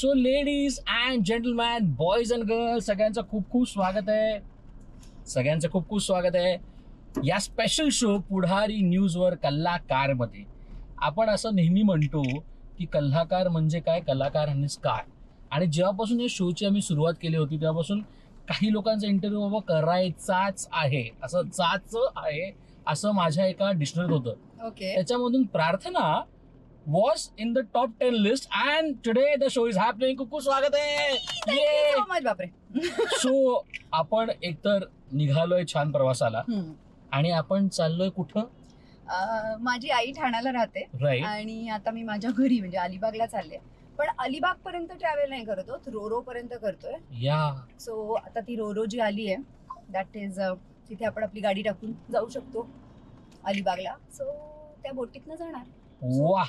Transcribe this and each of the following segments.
So ladies and gentleman, boys and girls, सगळ्यांचं खूप खूप स्वागत आहे या स्पेशल शो पुढारी न्यूजवर कलाकारमध्ये. आपण असं नेहमी म्हणतो की कलाकार म्हणजे काय, कलाकार म्हणजेच काय. आणि जेव्हापासून या शोची आम्ही सुरुवात केली होती तेव्हापासून काही लोकांचा इंटरव्ह्यू बाबा करायचाच आहे, असं माझ्या एका डिक्शनरीत होतं. त्याच्यामधून प्रार्थना was in the top 10 list and today the show is happening. कुकू स्वागत आहे. so much, बापरे. सो आपण एकतर निघालोय छान प्रवासाला आणि आपण चाललोय कुठं? माझी आई ठाण्याला राहते राईट. आणि आता मी माझ्या घरी म्हणजे अलिबागला चालले. पण अलिबाग पर्यंत ट्रॅव्हल नाही करत आहोत, रोरो पर्यंत करतोय. सो आता ती रोरो जी आली आहे दॅट इज तिथे आपण आपली गाडी टाकून जाऊ शकतो अलिबागला. सो त्या बोटीतनं जाणार. वा,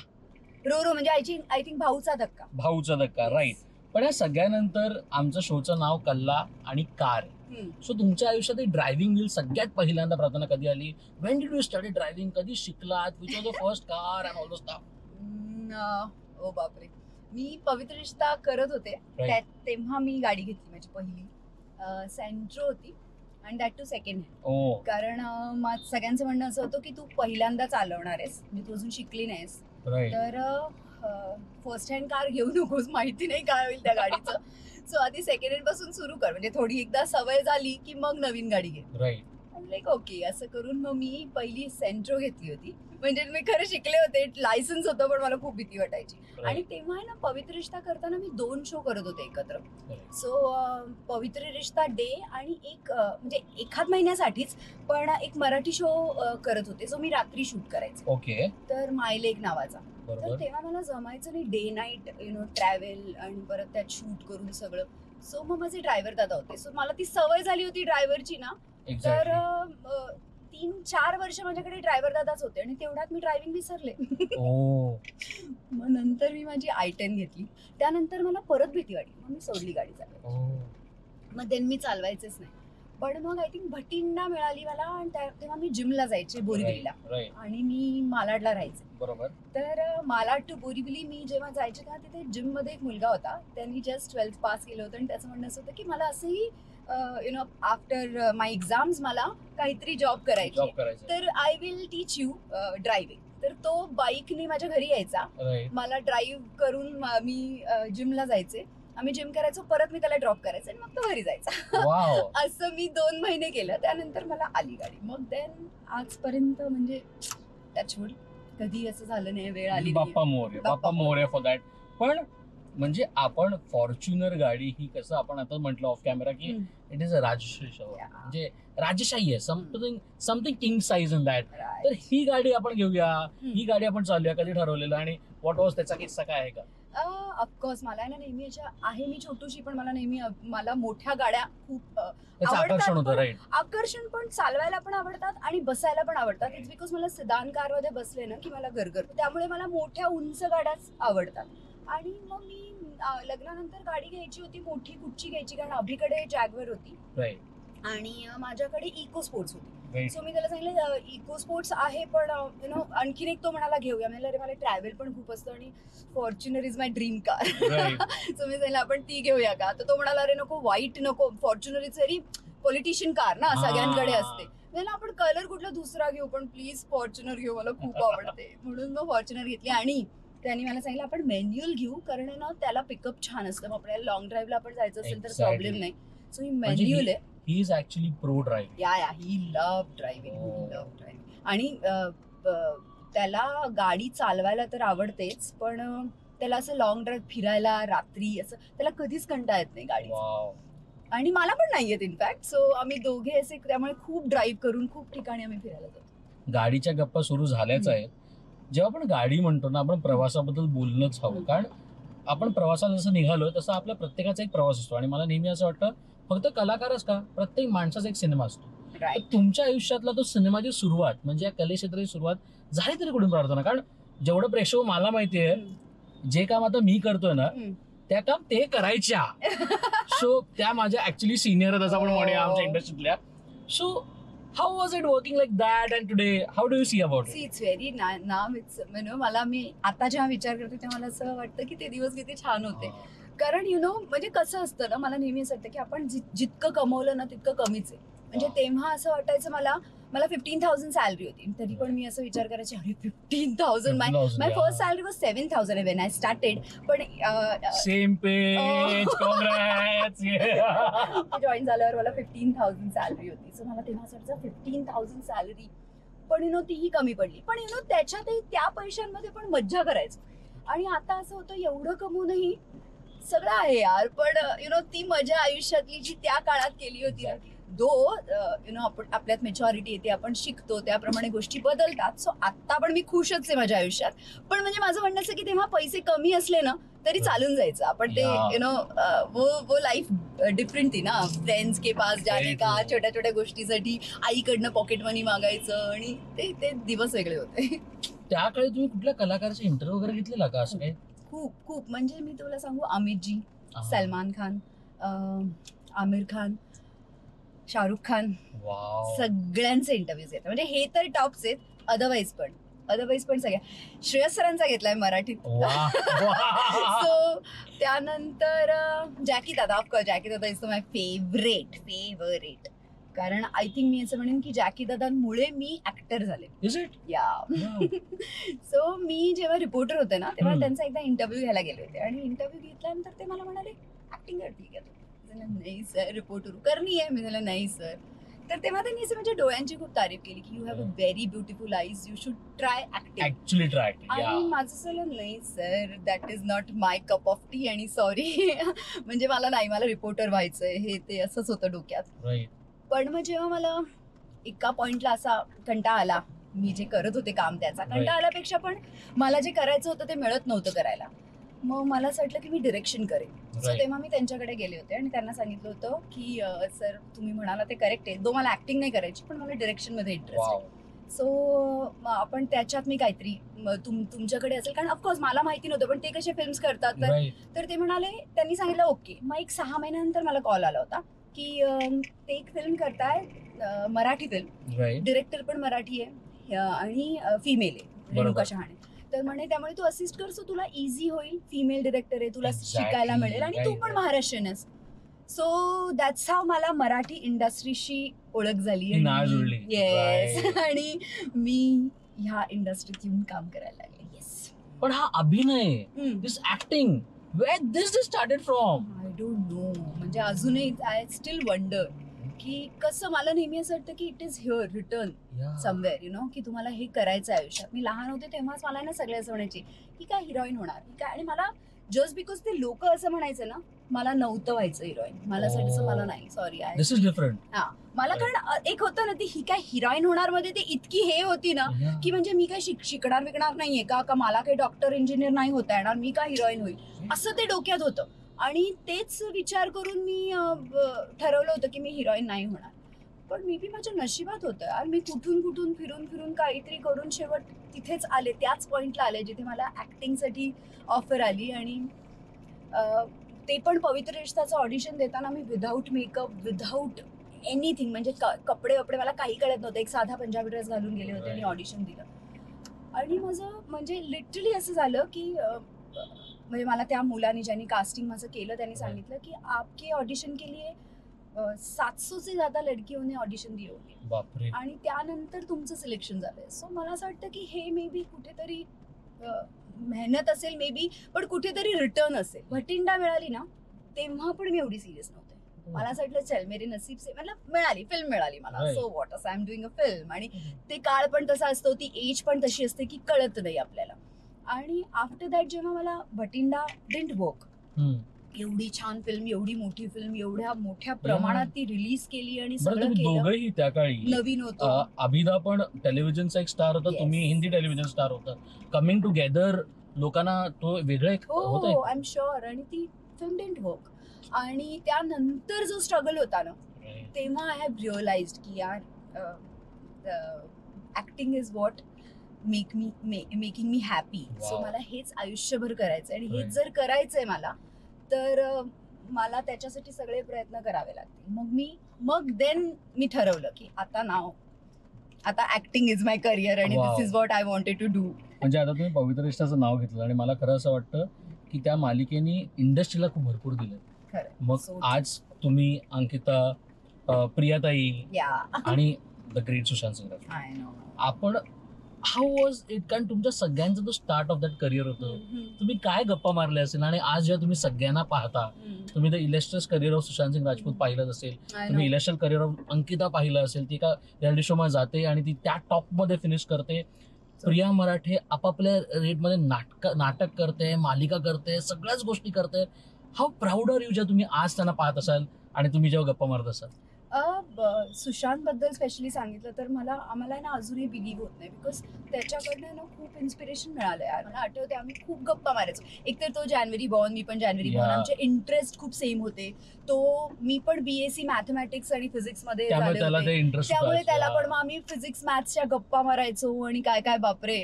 रोरो म्हणजे आय थिंक भाऊचा धक्का. राईट. पण या सगळ्यानंतर आमचं शोचं नाव कल्ला आणि कार. सो तुमच्या आयुष्यात ड्रायव्हिंग व्हील सगळ्यात पहिल्यांदा प्रार्थना कधी आली? When did you start driving? कधी शिकलात? Which was the first car and all the stuff? ओ बापरे, मी पवित्र रिश्ता करत होते तेव्हा मी गाडी घेतली. माझी पहिली सेंट्रो होती आणि दॅट टू सेकंड हँड. कारण सगळ्यांचं म्हणणं असं होतं की तू पहिल्यांदा चालवणार आहेस, म्हणजे तू अजून शिकली नाहीस, तर फर्स्ट हँड कार घेऊ नकोस, माहिती नाही काय होईल त्या गाडीचं. सो आधी सेकंड हँड पासून सुरू कर, म्हणजे थोडी एकदा सवय झाली की मग नवीन गाडी घे. लाईक ओके, असं करून मग मी पहिली सेंट्रो घेतली होती. म्हणजे मी खरं शिकले होते, लायसन्स होतं, पण मला खूप भीती वाटायची. आणि तेव्हा आहे ना, पवित्र रिश्ता करताना मी 2 शो करत होते एकत्र. सो पवित्र रिश्ता डे आणि एक म्हणजे एखाद महिन्यासाठीच पण एक मराठी शो करत होते. सो मी रात्री शूट करायचे. ओके. तर मायलेक नावाचा. तर तेव्हा मला जमायचं नाही डे नाईट ट्रॅव्हल आणि परत त्यात शूट करून सगळं. सो मग माझे ड्रायव्हर दादा होते. सो मला ती सवय झाली होती ड्रायव्हरची ना. तर 3-4 वर्ष माझ्याकडे ड्रायव्हर दादाच होते आणि तेवढ्यात मी ड्रायव्हिंग विसरले. मग नंतर मी माझी I10 घेतली. त्यानंतर मला परत भीती वाटली, मग मी सोडली गाडी चालवायची. मग देन मी चालवायचेच नाही. पण मग आय थिंक भटिंडा मिळाली मला आणि तेव्हा मी जिमला जायचे बोरिवलीला आणि मी मालाडला राहायचे. बरोबर. तर मालाड टू बोरिवली मी जेव्हा जायचे तेव्हा तिथे जिम मध्ये एक मुलगा होता, त्यांनी जस्ट 12th पास केलं होतं आणि त्याचं म्हणणं असं होतं की मला असंही आफ्टर माय एक्झाम्स मला काहीतरी जॉब करायची, तर I will teach you driving. तर तो बाईकने माझ्या घरी यायचा, मला ड्राईव्ह करून मी जिमला जायचे, आम्ही जिम करायचो, परत मी त्याला ड्रॉप करायचं आणि मग तो घरी जायचा. असं मी 2 महिने केलं. त्यानंतर मला आली गाडी. मग देन आजपर्यंत म्हणजे टचवूड कधी असं झालं नाही, वेळ आली. Bappa Morya for that. पण म्हणजे आपण फॉर्च्युनर गाडी ही, कसं आपण आता म्हटलं ऑफ कॅमेरा की इट इज अ राजश्री, म्हणजे राजशाही आहे, something king size in that. तर ही गाडी आपण घेऊया, ही गाडी आपण चालूया, कधी ठरवलेलं आणि व्हॉट वॉज त्याचा किस्सा काय आहे का? ऑफकोर्स मला ना नेहमी आहे, मी छोटूशी, पण मला नेहमी मला मोठ्या गाड्या खूप आकर्षण होतं. राईट. आकर्षण पण चालवायला पण आवडतात आणि बसायला पण आवडतात. इट्स बिकॉज मला सेदान कार मध्ये बसले ना की मला गरगर, त्यामुळे मला मोठ्या उंच गाड्याच आवडतात. आणि मग मी लग्नानंतर गाडी घ्यायची होती मोठी, कुठची घ्यायची, कारण अभिकडे जॅगवर होती आणि माझ्याकडे इको स्पोर्ट्स होती. सो मी त्याला सांगितलं इको स्पोर्ट्स आहे पण आणखीन एक, तो म्हणाला घेऊया. मी अरे मला ट्रॅव्हल पण खूप असतं आणि Fortuner is my dream car. So मी सांगितलं आपण ती घेऊया का? तर तो म्हणाला अरे नको, व्हाईट नको, Fortuner is very politician car ना, सगळ्यांकडे असते. नाही ना, आपण कलर कुठला दुसरा घेऊ, पण प्लीज फॉर्च्युनर घेऊ, मला खूप आवडते. म्हणून मग फॉर्च्युनर घेतली. आणि त्यांनी मला सांगितलं आपण मॅन्युअल घेऊ, कारण ना त्याला पिकअप छान असतं, मग आपल्याला लॉंग ड्राईव्हला आपण जायचं असेल तर प्रॉब्लेम नाही. सो ही मॅन्युअल आहे. He is actually pro driving. He love driving. आणि त्याला गाडी चालवायला तर आवडतेच, पण त्याला असं लॉंग ड्राईव्ह फिरायला रात्री असं त्याला कधीच कंटाळा येत नाही गाडी. आणि मला पण नाही येत इनफॅक्ट. सो आम्ही दोघे असे, त्यामुळे खूप ड्राईव्ह करून खूप ठिकाणी आम्ही फिरायला जातो. गाडीच्या गप्पा सुरू झाल्याच आहेत. जेव्हा आपण गाडी म्हणतो ना, आपण प्रवासाबद्दल बोलणंच हवं, कारण आपण प्रवासाला जसं निघालोय तसं आपल्या प्रत्येकाचा एक प्रवास असतो. आणि मला नेहमी असं वाटतं फक्त कलाकारच का, प्रत्येक माणसाचा एक सिनेमा असतो. तुमच्या आयुष्यातला तो सिनेमाची सुरुवात म्हणजे या कलेक्षेत्राची सुरुवात झाली तरी कुठून प्रार्थना? कारण जेवढं प्रेक्षक मला माहितीये, जे काम आता मी करतोय ना त्या काम ते करायच्या. सो त्या माझ्या ऍक्च्युली सिनियर आहेत असं आपण म्हणूया आमच्या इंडस्ट्रीतल्या. So how was it working like that and today how do you see about it? See, it's very now it's मला मी आता जेव्हा विचार करते तेव्हा मला असं वाटतं की ते दिवस किती छान होते. कारण म्हणजे कसं असतं ना, मला नेहमी असं वाटतं की आपण जितकं कमवलं ना तितकं कमीच आहे. म्हणजे तेव्हा असं वाटायचं मला 15,000 सॅलरी होती, तरी पण मी असं विचार करायचे, अरे 15,000, my first salary was 7,000 when I started. पण सेम पेज, काँग्रॅट्स. जॉईन झाल्यावर मला 15,000 सॅलरी होती. सो मला तेव्हा असं वाटायचं 15,000 सॅलरी, पण तीही कमी पडली. पण त्याच्यातही त्या पैशांमध्ये पण मज्जा करायचो. आणि आता असं होतं एवढं कमवूनही सगळं आहे यार, पण ती मजा आयुष्यातली जी त्या काळात केली होती ना, आपण आपल्यात मेच्युरिटी येते, आपण शिकतो, त्याप्रमाणे गोष्टी बदलतात. सो आता पण मी खुशच आहे माझ्या आयुष्यात. पण म्हणजे माझं म्हणणं असं की तेव्हा पैसे कमी असले ना तरी चालून जायचं. आपण ते वो लाईफ डिफरंट थी ना. फ्रेंड्स के पास जाने का, छोट्या छोट्या गोष्टीसाठी आईकडनं पॉकेट मनी मागायचं, आणि ते दिवस वेगळे होते. त्या काळी तुम्ही कुठल्या कलाकाराचा इंटरव्ह्यू वगैरे घेतलेला का असं काही? खूप म्हणजे मी तुला सांगू, अमितजी, सलमान खान, आमिर खान, शाहरुख खान, सगळ्यांचे इंटरव्ह्यूज येतात. म्हणजे हे तर टॉप्स आहेत. अदरवाईज पण सगळ्या. श्रेयस सरांचा घेतलाय मराठीत. सो त्यानंतर जॅकी दादा, ऑफकोर्स जॅकी दादा इज माय फेवरेट. कारण आय थिंक मी असं म्हणेन की जॅकी दादांमुळे मी ऍक्टर झाले. Is it? या. सो मी जेव्हा रिपोर्टर होते ना तेव्हा त्यांचा एकदा इंटरव्ह्यू घ्यायला गेले होते, आणि इंटरव्ह्यू घेतल्यानंतर ते मला म्हणाले, ऍक्टिंग करते का तू? नाही सर, रिपोर्टर करणी आहे. मी झालं नाही सर. तर तेव्हा त्यांनी असं माझ्या डोळ्यांची खूप तारीफ केली की you have a very beautiful eyes, you should try acting. Actually try. आणि माझं झालं नाही sir, that is not my cup of T, आणि सॉरी. म्हणजे मला रिपोर्टर व्हायचंय, हे ते असंच होतं डोक्यात. पण मग जेव्हा मला एका पॉइंटला असा कंटाळा आला, मी जे करत होते काम त्याचा कंटाळा आल्यापेक्षा पण मला जे करायचं होतं ते मिळत नव्हतं करायला, मग मला असं वाटलं की मी डिरेक्शन करेन. सो तेव्हा मी त्यांच्याकडे गेले होते आणि त्यांना सांगितलं होतं की सर तुम्ही म्हणाला ते करेक्ट आहे, दो मला ऍक्टिंग नाही करायची पण मला डिरेक्शन मध्ये इंटरेस्ट आहे. सो आपण त्याच्यात मी काहीतरी तुमच्याकडे असेल, कारण ऑफकोर्स मला माहिती नव्हतं पण ते कसे फिल्म्स करतात. तर ते म्हणाले, त्यांनी सांगितलं ओके. मग एक 6 महिन्यानंतर मला कॉल आला होता की ते एक फिल्म करताय, मराठी फिल्म, डिरेक्टर पण मराठी आहे आणि फिमेल आहे, रेणुका शहाणे. तर म्हणे त्यामुळे तू असिस्ट कर, सो तुला इझी होईल, फिमेल डिरेक्टर आहे, तुला शिकायला मिळेल आणि तू पण महाराष्ट्रीयन आहेस. सो दॅट्स हाव मला मराठी इंडस्ट्रीशी ओळख झाली. येस. आणि मी ह्या इंडस्ट्रीत येऊन काम करायला लागले. येस. पण हा अभिनय, दिस acting, where this started from? I don't know. म्हणजे अजूनही आय स्टील वंडर की कसं. मला नेहमी असं वाटतं की it is here return somewhere, की तुम्हाला हे करायचं आयुष्यात. मी लहान होते तेव्हाच मला ना सगळे असं म्हणायचे की काय हिरोईन होणार, ही काय. आणि मला जस्ट बिकॉज ते लोक असं म्हणायचं ना, मला नव्हतं व्हायचं हिरोईन. मला असं मला नाही, सॉरी, दिस इज डिफरंट. हा, मला कारण एक होतं ना, ती ही काय हिरोईन होणार मध्ये ते इतकी हे होती ना की म्हणजे मी काय शिकणार विकणार नाहीये का मला काही डॉक्टर इंजिनियर नाही होता येणार, मी का हिरोईन होईल, असं ते डोक्यात होतं. आणि तेच विचार करून मी ठरवलं होतं की मी हिरोईन नाही होणार. पण मी बी माझ्या नशिबात होतं यार, मी कुठून फिरून काहीतरी करून शेवट तिथेच आले, त्याच पॉइंटला आले जिथे मला ऍक्टिंगसाठी ऑफर आली. आणि ते पण पवित्र रिश्ताचं ऑडिशन देताना मी विदाऊट मेकअप, विदाऊट एनिथिंग, म्हणजे कपडे मला काही कळत नव्हतं, एक साधा पंजाबी ड्रेस घालून गेले होते आणि ऑडिशन दिलं. आणि माझं म्हणजे लिटरली असं झालं की म्हणजे मला त्या मुलाने, ज्यांनी कास्टिंग माझं केलं, त्यांनी सांगितलं की आपके ऑडिशन के लिए 700 से ज्यादा लड़कियों ऑडिशन दिए होते आणि त्यानंतर तुमचं सिलेक्शन झालंय. सो मला असं वाटतं की हे मे बी कुठेतरी मेहनत असेल मे बी, पण कुठेतरी रिटर्न असेल. भटिंडा मिळाली ना तेव्हा पण मी एवढी सिरियस नव्हते. मला असं वाटलं चल मेरे नसीब से, मतलब मिळाली, फिल्म मिळाली मला, सो वॉट, असं I am doing a film. आणि ते काळ पण तसा असतो, ती एज पण तशी असते की कळत नाही आपल्याला. आणि आफ्टर दॅट जेव्हा मला भटिंडा डिडंट वर्क, एवढी छान फिल्म, एवढी मोठी फिल्म, एवढ्या मोठ्या प्रमाणात ती रिलीज केली आणि सगळं केलं. दोघंही त्या काळी नवीन होतं. अभिदा पण टेलिव्हिजनचा एक स्टार होता, तुम्ही हिंदी टेलिव्हिजन स्टार होता. कमिंग टुगेदर लोकांना तो वेगळं एक होतं. हो, आय एम शुअर. आणि ती फिल्म डिडंट वर्क. आणि त्यानंतर जो स्ट्रगल होता ना, तेव्हा आय हॅव रिअलाइज्ड की यार acting is what making me happy. So मला हेच आयुष्यभर करायचंय आणि हेच जर करायचंय मला, तर मला त्याच्यासाठी सगळे प्रयत्न करावे लागतील. मग देन मी ठरवलं की आता ऍक्टिंग इज माय करिअर आणि this is what I wanted to do. म्हणजे आता तुम्ही पवित्र रिश्ताचं नाव घेतलं आणि मला खरं असं वाटतं की त्या मालिकेने इंडस्ट्रीला खूप भरपूर दिलं. खरं. मग So true. आज तुम्ही अंकिता, प्रियाताई Yeah. आणि the great Sushant Singh Rajput, I know. आपण हाऊ वॉज इट, कारण तुमच्या सगळ्यांचं तो स्टार्ट ऑफ दॅट करिअर होतं. तुम्ही काय गप्पा मारले असेल, आणि आज जेव्हा तुम्ही सगळ्यांना पाहता, तुम्ही the illustrious career of Sushant Singh Rajput पाहिलं असेल, I तुम्ही know. Illustrious career of Ankita पाहिलं असेल, ती एका रियालिटी शो मध्ये जाते आणि ती त्या टॉप मध्ये फिनिश करते. प्रिया मराठे आपापल्या रेटमध्ये नाटक करते, मालिका करते, सगळ्याच गोष्टी करते. हाऊ प्राऊड आर यू, ज्या तुम्ही आज त्यांना पाहत असाल आणि तुम्ही जेव्हा गप्पा मारत असाल? सुशांत बद्दल स्पेशली सांगितलं तर आम्हाला ना अजूनही बिलीव्ह होत नाही, बिकॉज त्याच्याकडनं ना खूप इन्स्पिरेशन मिळालं यार. मला आठवते आम्ही खूप गप्पा मारायचो. एकतर तो जानेवारी बॉर्न, मी पण जानेवारी बॉर्न, Yeah. आमचे इंटरेस्ट खूप सेम होते. मी पण BSc मॅथमॅटिक्स आणि फिजिक्स मध्ये त्यामुळे झाले त्याला होते. ते इंटरेस्ट त्यामुळे त्याला पण मग आम्ही फिजिक्स मॅथ्सच्या गप्पा मारायचो आणि काय काय बापरे.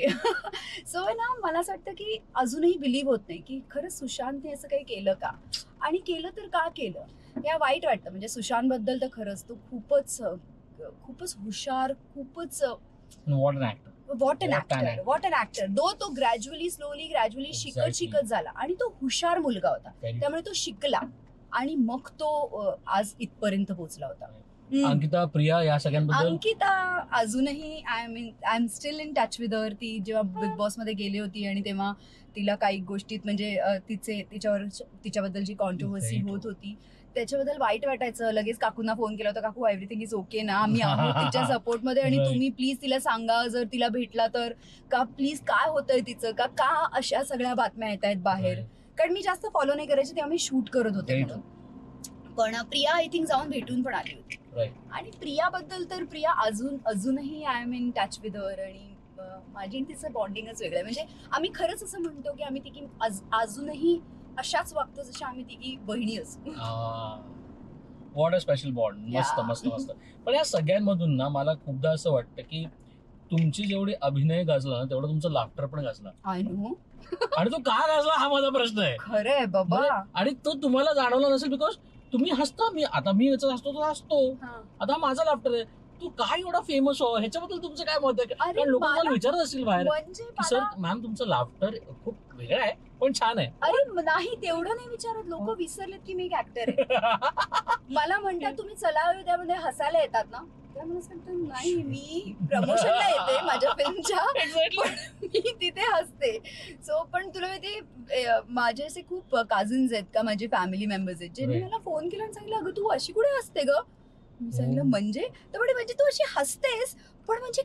सो ना मला असं वाटतं की अजूनही बिलीव्ह होत नाही की खरंच सुशांतने असं काही केलं का, आणि केलं तर का केलं या वाईट वाटतं. म्हणजे सुशांत बद्दल तर खरंच तो खूपच हुशार, खूपच what an actor. What an What an actor, what an actor. तो ग्रॅज्युअली स्लोली Exactly. शिकत झाला, आणि तो हुशार मुलगा होता. त्यामुळे तो शिकला आणि मग तो आज इथपर्यंत पोहोचला होता. अंकिता, प्रिया, या सगळ्यांबद्दल अंकिता अजूनही I am still in touch with her. ती जेव्हा बिग बॉस मध्ये गेली होती आणि तेव्हा तिला काही गोष्टीत म्हणजे तिच्याबद्दल जी कॉन्ट्रोवर्सी Very होत होती त्याच्याबद्दल वाईट वाटायचं. लगेच काकूंना फोन केला होता, काकू एव्हरीथिंग इज ओके ना, आम्ही आहोत तिच्या सपोर्टमध्ये, आणि Right. तुम्ही प्लीज तिला सांगा जर तिला भेटला तर, का प्लीज काय होतंय तिचं, का अशा सगळ्या बातम्या येत आहेत बाहेर. कारण मी जास्त फॉलो नाही करायचे तेव्हा मी शूट करत होते Right. म्हणून. पण प्रिया आय थिंक जाऊन भेटून पण आली होती. Right. आणि प्रियाबद्दल तर प्रिया अजूनही I am in touch with her, आणि माझी आणि तिचं बॉन्डिंगच वेगळं आहे. म्हणजे आम्ही खरंच असं म्हणतो की आम्ही तिघी अजूनही अशाच वागतो जशा आम्ही तिघी बहिणी असू. What a special bond. मस्त Yeah. मस्त मस्त. पण या सगळ्यांमधून ना मला खूपदा असं वाटतं की तुमची जेवढी अभिनय गाजला ना, तेवढं तुमचं लाफ्टर पण गाजला. I know. आणि तो का गाजला हा माझा प्रश्न आहे. खरंय बाबा. आणि तो तुम्हाला जाणवला नसेल, बिकॉज तुम्ही हसता. मी याचा हसतो, तो हसतो. हा. आता हा माझा लाफ्टर आहे. तू काय एवढा फेमस हो, ह्याच्याबद्दल तुमचं काय मत आहे? अरे कारण लोक मला- तुम्हाला विचारत असतील बाहेर म्हणजे की सर मला मॅम तुमचं लाफ्टर खूप वेगळं आहे पण छान आहे. अरे नाही तेवढं नाही विचारत लोक, विसरलेत की मी एक ऍक्टर आहे. मला म्हणतात तुम्ही चला त्यामध्ये हसायला येतात ना, त्यामुळे सांगतो नाही मी प्रमोशनला येते माझ्या फिल्मच्या, पण मी तिथे हसते. सो पण तुला माहिती माझे असे खूप काझन्स आहेत का, माझे फॅमिली मेंबर्स आहेत ज्यांनी Right. मला फोन केला आणि सांगितलं अगं तू अशी कुठे हसते ग. मी सांगितलं Oh. म्हणजे तर म्हणजे तू अशी हसतेस, पण म्हणजे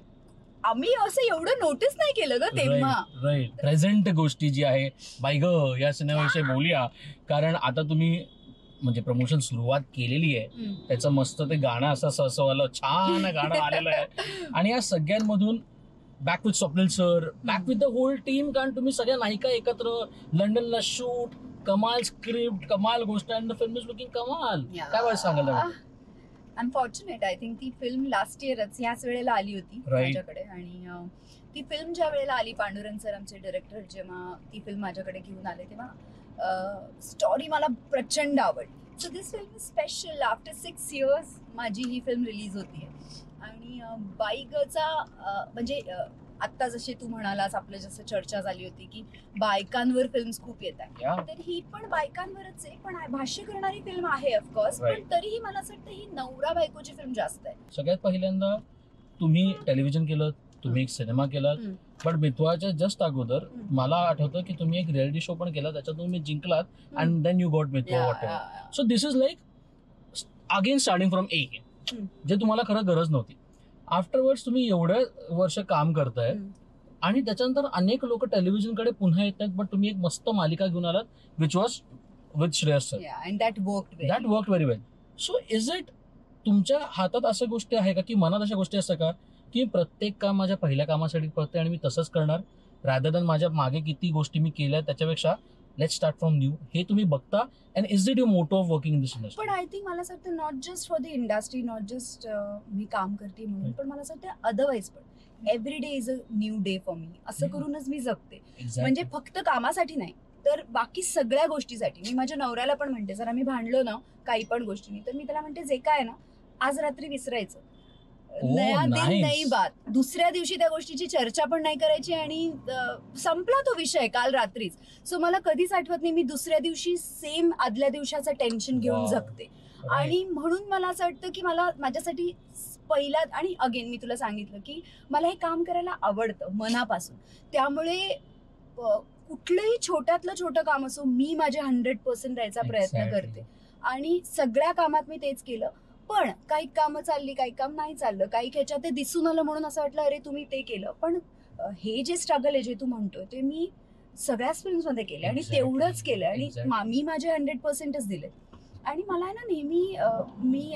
आम्ही असं एवढं नोटीस नाही केलं ग तेव्हा. राईट. प्रेझेंट गोष्टी जी आहे बाई ग या सिनेमाविषयी बोलूया, कारण आता तुम्ही म्हणजे प्रमोशन सुरुवात केलेली आहे. त्याचं मस्त ते गाणं असं छान गाणं आलेलं आहे. आणि या सगळ्यांमधून back with Swapnil sir, back with the whole team, कारण तुम्ही सगळ्या नायिका एकत्र लंडनला शूट, कमाल स्क्रिप्ट, कमाल गोष्ट, and the film is looking कमाल. काय वाईट सांगाल त्याबद्दल? I am fortunate. I think ती फिल्म लास्ट इयरच ह्याच वेळेला आली होती Right. माझ्याकडे, आणि ती फिल्म ज्या वेळेला आली, पांडुरंग सर आमचे डायरेक्टर जेव्हा ती फिल्म माझ्याकडे घेऊन आले तेव्हा स्टोरी मला प्रचंड आवडली. So this film is special. After 6 years माझी ही फिल्म रिलीज होतीये. आणि बाईगचा म्हणजे आत्ता जशी तू म्हणालास आपलं जसं चर्चा झाली होती की बायकांवर फिल्म्स खूप येत आहेत, Yeah. तर ही पण बायकांवरच आहे, पण भाष्य करणारी फिल्म आहे ऑफकोर्स. पण Right. तरीही मला असं वाटतं ही नवरा बायकोची फिल्म जास्त आहे. सगळ्यात पहिल्यांदा तुम्ही टेलिव्हिजन केलं, तुम्ही एक सिनेमा केलात, हम्म. पण मित्वाच्या जस्ट अगोदर हम्म. मला आठवतं की तुम्ही एक रियालिटी शो पण केला, त्याच्यात तुम्ही जिंकलात, and then you got Mitwaa. Yeah, what yeah, yeah. So this is like again starting from a, hmm. जे तुम्हाला खरं गरज नव्हती. आफ्टरवर्ड्स तुम्ही एवढं वर्ष काम करताय, हम्म. आणि त्याच्यानंतर अनेक लोक टेलिव्हिजनकडे पुन्हा येत नाहीत, पण तुम्ही एक मस्त मालिका घेऊन आलात which was with Shreyas sir. Yeah, and that worked very that work very well. So is it तुमच्या हातात अशा गोष्टी आहे का, की मनात अशा गोष्टी असतात का की प्रत्येक काम माझ्या पहिल्या कामासाठी पडते आणि मी तसंच करणार, रॅदर दॅन माझ्या मागे किती गोष्टी मी केल्या त्याच्यापेक्षा लेट्स स्टार्ट फ्रॉम न्यू, हे तुम्ही बघता? And is it your motto of working in this industry? पण आय थिंक मला असं वाटतं not just for the industry, not just मी काम करते म्हणून, पण मला असं वाटतं अदरवाईज पण every day is a new day for me. असं करूनच मी जगते. म्हणजे फक्त कामासाठी नाही तर बाकी सगळ्या गोष्टीसाठी. मी माझ्या नवऱ्याला पण म्हणते, जर आम्ही भांडलो ना काही पण गोष्टींनी, तर मी त्याला म्हणते जे काय ना आज रात्री विसरायचं, नया दिन nice. नई बात. दुसऱ्या दिवशी त्या गोष्टीची चर्चा पण नाही करायची आणि संपला तो विषय काल रात्रीच. सो मला कधीच आठवत नाही मी दुसऱ्या दिवशी सेम आदल्या दिवसाचं टेन्शन घेऊन Wow. जगते. आणि म्हणून मला असं वाटतं की मला माझ्यासाठी पहिल्यात आणि अगेन मी तुला सांगितलं की मला हे काम करायला आवडतं मनापासून. त्यामुळे कुठलंही छोट्यातलं छोटं काम असो मी माझे 100% द्यायचा प्रयत्न Exactly. करते. आणि सगळ्या कामात मी तेच केलं. पण काही कामं चालली काही काम नाही चाललं काही ह्याच्यात ते दिसून आलं म्हणून असं वाटलं अरे तुम्ही ते केलं. पण हे जे स्ट्रगल आहे जे तू म्हणतोय ते मी सगळ्याच फिल्म्समध्ये केले आणि Exactly. तेवढंच केलं आणि Exactly. मी माझे 100%च दिले. आणि मला आहे ना नेहमी मी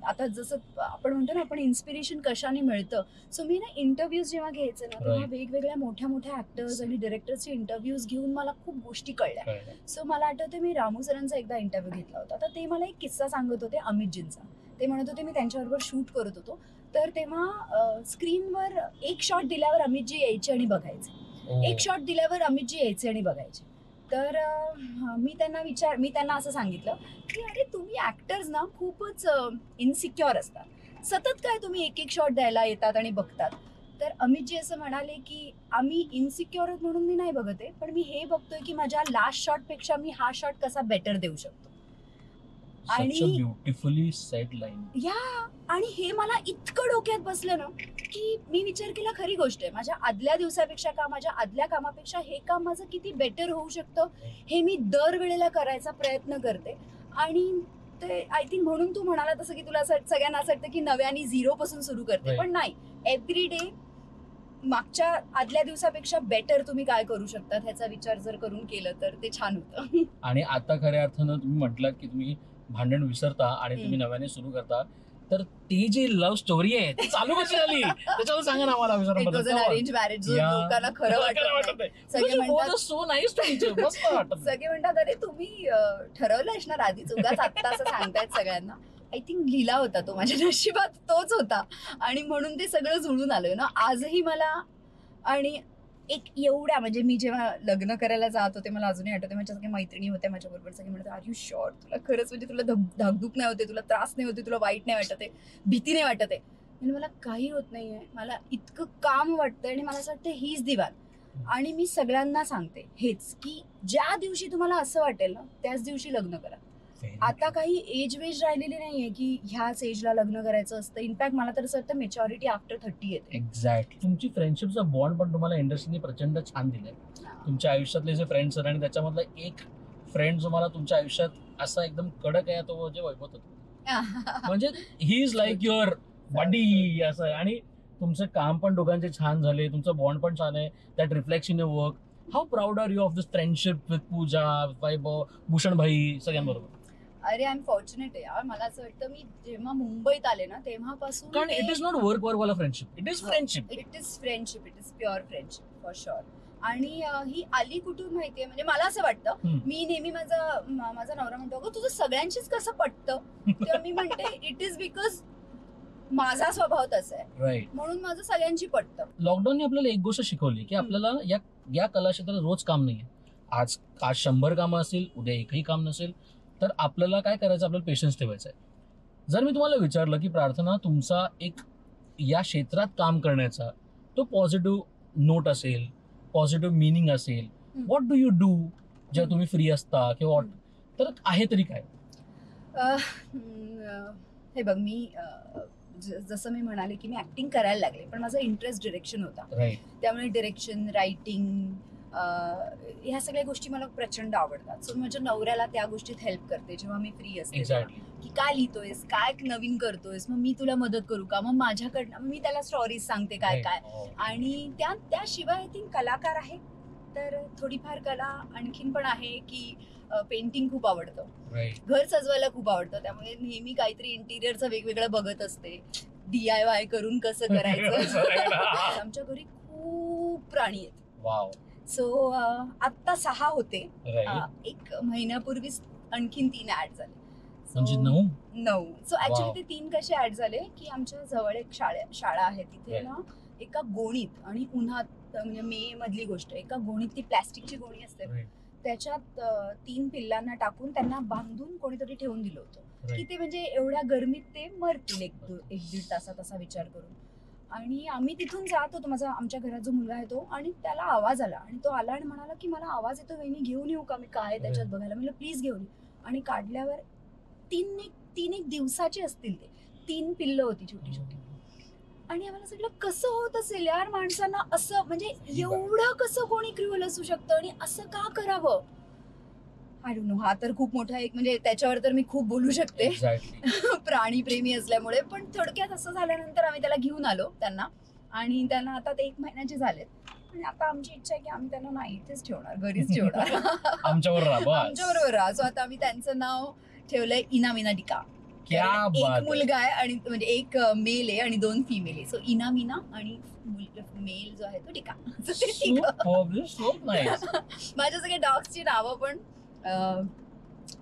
आता जसं आपण म्हणतो ना आपण इन्स्पिरेशन कशाने मिळतं. सो मी ना इंटरव्ह्यूज जेव्हा घ्यायचे ना तेव्हा Right. वेगवेगळ्या मोठ्या मोठ्या ऍक्टर्स आणि डिरेक्टर्सचे इंटरव्ह्यूज घेऊन मला खूप गोष्टी कळल्या. कळलं. सो मला आठवतं मी रामू सरांचा एकदा इंटरव्ह्यू घेतला होता. तर ते मला एक किस्सा सांगत होते अमितजींचा. ते म्हणत होते मी त्यांच्याबरोबर शूट करत होतो. तर तेव्हा स्क्रीनवर एक शॉट दिल्यावर अमितजी यायचे आणि बघायचे. Oh. एक शॉट दिल्यावर अमितजी यायचे आणि बघायचे. तर मी त्यांना असं सांगितलं की अरे तुम्ही ऍक्टर्स ना खूपच इनसिक्युअर असतात. सतत काय तुम्ही एक एक शॉट द्यायला येतात आणि बघतात. तर अमितजी असं म्हणाले की आम्ही इनसिक्युअर म्हणून मी नाही बघत आहे पण मी हे बघतोय की माझ्या लास्ट शॉटपेक्षा मी हा शॉट कसा बेटर देऊ शकतो. Such a आणि beautifully said line. आणि हे मला इतकं डोक्यात बसलं ना की मी विचार केला खरी गोष्ट आहे माझ्या आदल्या दिवसापेक्षा का माझ्या आदल्या कामापेक्षा हे काम माझं किती बेटर होऊ शकतं हे मी दरवेळेला करायचा प्रयत्न करते. आणि ते आय थिंक म्हणून तू म्हणाला तसं की तुला सगळ्यांना असं वाटतं की नव्याने 0 पासून सुरू करते. Right. पण नाही एव्हरी डे मागच्या आदल्या दिवसापेक्षा बेटर तुम्ही काय करू शकता ह्याचा विचार जर करून केलं तर ते छान होतं. आणि आता खऱ्या अर्थानं तुम्ही म्हटलं की तुम्ही भांडण विसरता आणि तुम्ही नव्याने सुरू करता. तर ती जी लव्ह स्टोरी आहे ती चालू कशी झाली त्याच्यावर सांगा ना आम्हाला it was an arrange marriage जो लोकांना खरं वाटत नाही. सगळे म्हणतात सो नाईस मस्त वाटत. सगळे म्हणतात अरे तुम्ही ठरवलं असणार आधीच उगाच आत्ता असं सांगतायत सगळ्यांना. आय थिंक लिहिला होता तो माझ्या नशिबात तोच होता आणि म्हणून ते सगळं जुळून आलोय ना आजही मला. आणि एक एवढ्या म्हणजे मी जेव्हा लग्न करायला जात होते मला अजूनही आठवते माझ्या सगळ्या मैत्रिणी होत्या माझ्याबरोबर सगळे म्हणतात आर यू शुअर तुला खरंच म्हणजे तुला धाकधूक नाही होते तुला त्रास नाही होते तुला वाईट नाही वाटत आहे भीती नाही वाटत आहे. म्हणजे मला काही होत नाहीये मला इतकं काम वाटतंय आणि मला असं वाटतं हीच दिवाल. आणि मी सगळ्यांना सांगते हेच की ज्या दिवशी तुम्हाला असं वाटेल ना त्याच दिवशी लग्न करा. आता काही एज वेज राहिलेली नाहीये की ह्याच एजला लग्न करायचं असतं. इनफॅक्ट मला तर असं वाटतं मेच्युरिटी आफ्टर 30 येते. एक्झॅक्ट. तुमची फ्रेंडशिपचा बॉन्ड पण तुम्हाला इंडस्ट्रीने प्रचंड छान दिलाय. तुमच्या आयुष्यातले जे फ्रेंड्स आणि त्याच्यामधला एक फ्रेंड जो मला तुमच्या आयुष्यात असा एकदम कडक आहे तो म्हणजे वैभव तत्व. म्हणजे ही इज लाईक युअर बडी असं आहे. आणि तुमचं काम पण दोघांचे छान झाले तुमचं बॉन्ड पण छान आहे that reflex in your work. How proud are you of this friendship with Pooja Vaibhav Bhushan भाई सगळ्यांबरोबर. अरे आय एम फॉर्च्युनेट आहे यार. मला असं वाटतं मी जेव्हा मुंबईत आले ना तेव्हापासून कारण इट इज नॉट वर्क वाला friendship it is friendship. It is friendship it is pure friendship for sure. आणि ही आली कुठून माहितीये म्हणजे मला असं वाटतं मी नेहमी माझा नवरा म्हणतो अगं तुझं सगळ्यांशीच कसं पटतं. तेव्हा मी म्हणते इट इज बिकॉज माझा स्वभाव तसा आहे राईट म्हणून माझं सगळ्यांशी पटतं. लॉकडाऊनने आपल्याला एक गोष्ट शिकवली की आपल्याला या कला क्षेत्रात रोज काम नाहीये. आज 100 कामं असतील उद्या एकही काम नसेल तर आपल्याला काय करायचं आपल्याला पेशन्स ठेवायचा आहे. जर मी तुम्हाला विचारलं की प्रार्थना तुमचा एक या क्षेत्रात काम करण्याचा तो पॉझिटिव्ह नोट असेल पॉझिटिव्ह मिनिंग असेल व्हॉट डू यू डू जेव्हा तुम्ही फ्री असता किंवा व्हॉट तर आहे तरी काय. हे बघ मी जसं मी म्हणाले की मी ऍक्टिंग करायला लागले पण माझा इंटरेस्ट डिरेक्शन होता. राईट. त्यामुळे डिरेक्शन रायटिंग ह्या सगळ्या गोष्टी मला प्रचंड आवडतात. सो माझ्या नवऱ्याला त्या गोष्टीत हेल्प करते जेव्हा मी फ्री असते एक्झॅक्टली. की काय लिहितोयस काय नवीन करतोयस मग मी तुला मदत करू का मग माझ्याकडनं मी त्याला स्टोरीज सांगते काय काय. आणि त्याशिवाय आय थिंक कलाकार आहे तर थोडीफार कला आणखीन पण आहे की पेंटिंग खूप आवडतं घर सजवायला खूप आवडतं त्यामुळे नेहमी काहीतरी इंटिरियरचं वेगवेगळं बघत असते DIY करून कसं करायचं. आमच्या घरी खूप प्राणी आहेत. वाव. सो आत्ता 6 होते. एक महिन्यापूर्वीच आणखीन 3 ऍड झाले. म्हणजे 9. सो ऍक्च्युली ते 3 कसे ऍड झाले की आमच्या जवळ एक शाळा आहे तिथे ना एका गोणीत आणि उन्हात म्हणजे मे मधली गोष्ट एका गोणीत ती प्लॅस्टिकची गोणी असते त्याच्यात 3 पिल्लांना टाकून त्यांना बांधून कोणीतरी ठेवून दिलं होतं की Right. ते म्हणजे एवढ्या गरमीत ते मरतील एक दीड तासात असा विचार करून. आणि आम्ही तिथून जात होतो, आमच्या घरात जो मुलगा आहे तो, आणि त्याला आवाज आला आणि तो आला आणि म्हणाला की मला आवाज येतो वहिनी, घेऊन येऊ का मी, काय आहे त्याच्यात बघायला. म्हणलं प्लीज घेऊन ये. आणि काढल्यावर तीन एक दिवसाची असतील ते, 3 पिल्लं होती छोटी छोटी. आणि आम्हाला सगळं कसं होत असेल यार माणसांना असं, म्हणजे एवढं कसं कोणी क्रूअल असू शकतं आणि असं का करावं. I don't know. हा तर खूप मोठा एक, म्हणजे त्याच्यावर तर मी खूप बोलू शकते Exactly. प्राणीप्रेमी असल्यामुळे. पण थोडक्यात असं झाल्यानंतर आम्ही त्याला घेऊन आलो त्यांना, आणि त्यांना आता ते 1 महिन्याचे झालेत. आणि आता आमची इच्छा आहे की आम्ही त्यांना नाही इथेच ठेवणार, घरीच ठेवणार. आमच्यावर राहा बस. आमच्याबरोबर राहा. सो आता आम्ही त्यांचं नाव ठेवलंय इनामिना डिका. क्या कारण बात एक आहे. मुलगा आहे आणि म्हणजे एक मेल आहे आणि 2 फिमेल आहे. सो इनामिना आणि मेल जो आहे तो डिका. So ते तिघं. Superb, so nice. माझ्या सगळ्या डॉग्सची नावं पण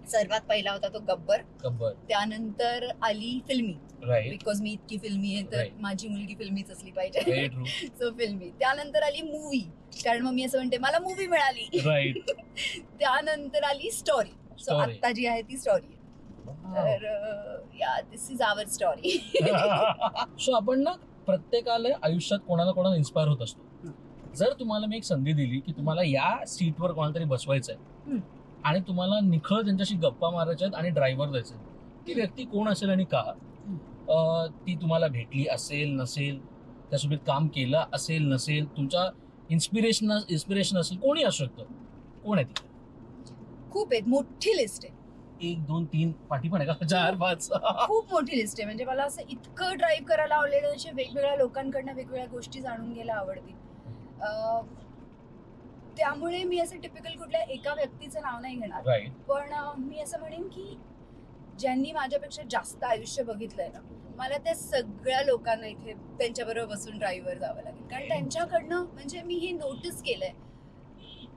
सर्वात पहिला होता तो गब्बर, गब्बर. त्यानंतर आली फिल्मी, Right. बिकॉज मी इतकी फिल्मी आहे तर Right. माझी मुलगी फिल्मीच असली पाहिजे. Very true. सो फिल्मी. त्यानंतर आली मूवी, कारण मग मी असं म्हणते मला मूवी मिळाली. Right. त्यानंतर आली स्टोरी. So Story. आता जी आहे ती स्टोरी. Wow. तर या दिस इज आवर स्टोरी. सो आपण ना प्रत्येकाला आयुष्यात कोणाला कोणाला इन्स्पायर होत असतो. जर तुम्हाला मी एक संधी दिली की तुम्हाला या सीटवर कोणाला तरी बसवायचं आहे आणि तुम्हाला निखळ त्यांच्याशी गप्पा मारायच्या आहेत आणि ड्रायव्हर द्यायचे, ती व्यक्ती कोण असेल आणि का? ती तुम्हाला भेटली असेल नसेल, त्यासोबत काम केलं असेल नसेल, तुमचा इन्स्पिरेशन असेल, कोणी असू शकतं, कोण आहे ती? खूप आहेत, मोठी लिस्ट आहे. 1 2 3 पाठी पण आहे का? 4 5? खूप मोठी लिस्ट आहे. म्हणजे मला असं इतकं ड्राईव्ह करायला आवडलेलं, अशा वेगवेगळ्या लोकांकडनं वेगवेगळ्या गोष्टी जाणून घ्यायला आवडतील. त्यामुळे मी असं टिपिकल कुठल्या एका व्यक्तीचं नाव नाही घेणार, राईट. पण मी असं म्हणेन की ज्यांनी माझ्यापेक्षा जास्त आयुष्य बघितलंय ना, मला त्या सगळ्या लोकांना इथे त्यांच्याबरोबर बसून ड्राईव्हवर जावं लागेल. कारण त्यांच्याकडनं म्हणजे मी हे नोटीस केलंय,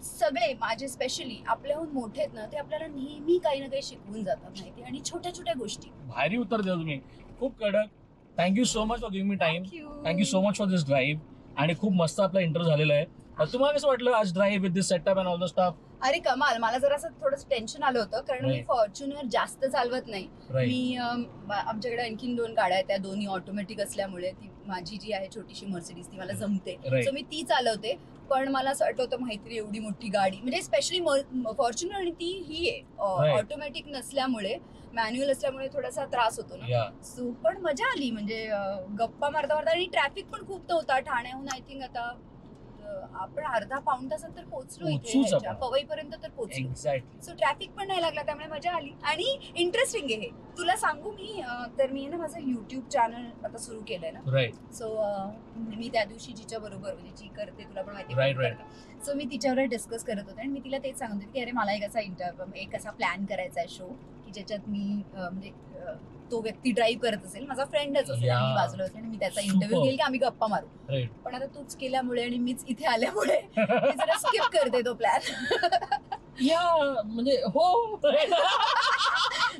सगळे माझे स्पेशली आपल्याहून मोठे आहेत ना, ते आपल्याला नेहमी काही ना काही शिकवून जातात माहिती, आणि छोट्या छोट्या गोष्टी. भारी उत्तर द्या तुम्ही, खूप कडक. Thank you so much for giving me time. Thank you so much for this drive. आणि खूप मस्त आपला इंटरव्ह्यू झालेला आहे. तुम्हाला कसं वाटलं आज drive with this setup and all the staff? अरे कमाल. मला जरा असं थोडंसं टेन्शन आलं होतं, कारण मी Right. फॉर्च्युनर जास्त चालवत नाही. राईट. मी आमच्याकडे आणखीन 2 गाड्या आहेत, त्या दोन्ही ऑटोमॅटिक असल्यामुळे ती माझी जी आहे छोटीशी मर्सिडीज ती मला जमते. Right. सो मी ती चालवते. पण मला असं वाटलं होतं मैत्री एवढी मोठी गाडी, म्हणजे स्पेशली फॉर्च्युनर, आणि ती ही आहे Right. ऑटोमॅटिक नसल्यामुळे, मॅन्युअल असल्यामुळे थोडासा त्रास होतो ना. या सो पण मजा आली, म्हणजे गप्पा मारता मारता. आणि ट्रॅफिक पण खूप नव्हता. ठाण्याहून आय थिंक आता आपण अर्धा पाऊण तासात तर पोहोचलो पोहोचूच इथे, आपण. पवईपर्यंत तर पोहोचलो. एक्झॅक्टली. सो ट्रॅफिक पण नाही लागला, त्यामुळे मजा आली. आणि इंटरेस्टिंग आहे हे. तुला सांगू मी, तर मी ना माझं युट्यूब चॅनल आता सुरू केलंय ना. राईट. सो मी त्या दिवशी जिच्या बरोबर, म्हणजे जी करते तुला पण माहिती Right, right. सो मी तिच्यावर डिस्कस करत होते आणि मी तिला तेच सांगत होते की अरे मला एक असा प्लॅन करायचा आहे शो, की ज्याच्यात मी म्हणजे तो व्यक्ती ड्राईव्ह करत असेल, माझा फ्रेंडच असेल, आणि मी Yeah. बाजूला असेल, आणि मी त्याचा Superb. इंटरव्ह्यू घेईल की आम्ही गप्पा मारू. राईट. पण आता तूच केल्यामुळे आणि मीच इथे आल्यामुळे मी जरा स्किप करते तो प्लॅन. या म्हणजे हो.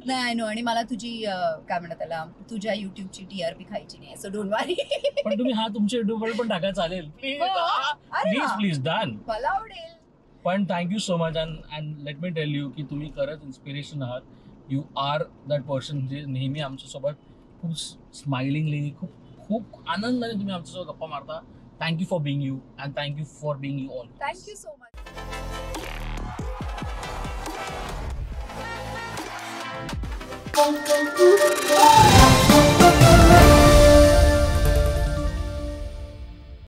नाही नो. आणि मला तुझी काय म्हणतात त्याला, तुझ्या युट्यूबची TRP खायची नाही, सो डोंट वरी. पण तुम्ही हा तुमच्या युट्यूबवर पण टाका, चालेल. प्लीज अरे प्लीज वा. Please done. मला आवडेल. पण thank you so much. And let me tell you की तुम्ही खरंच इन्स्पिरेशन आहात. यू आर दॅट पर्सन जे नेहमी आमच्यासोबत खूप स्माइलिंगली, खूप खूप आनंदाने तुम्ही आमच्यासोबत गप्पा मारता. Thank you for being you and thank you for being you all. Thank you so much.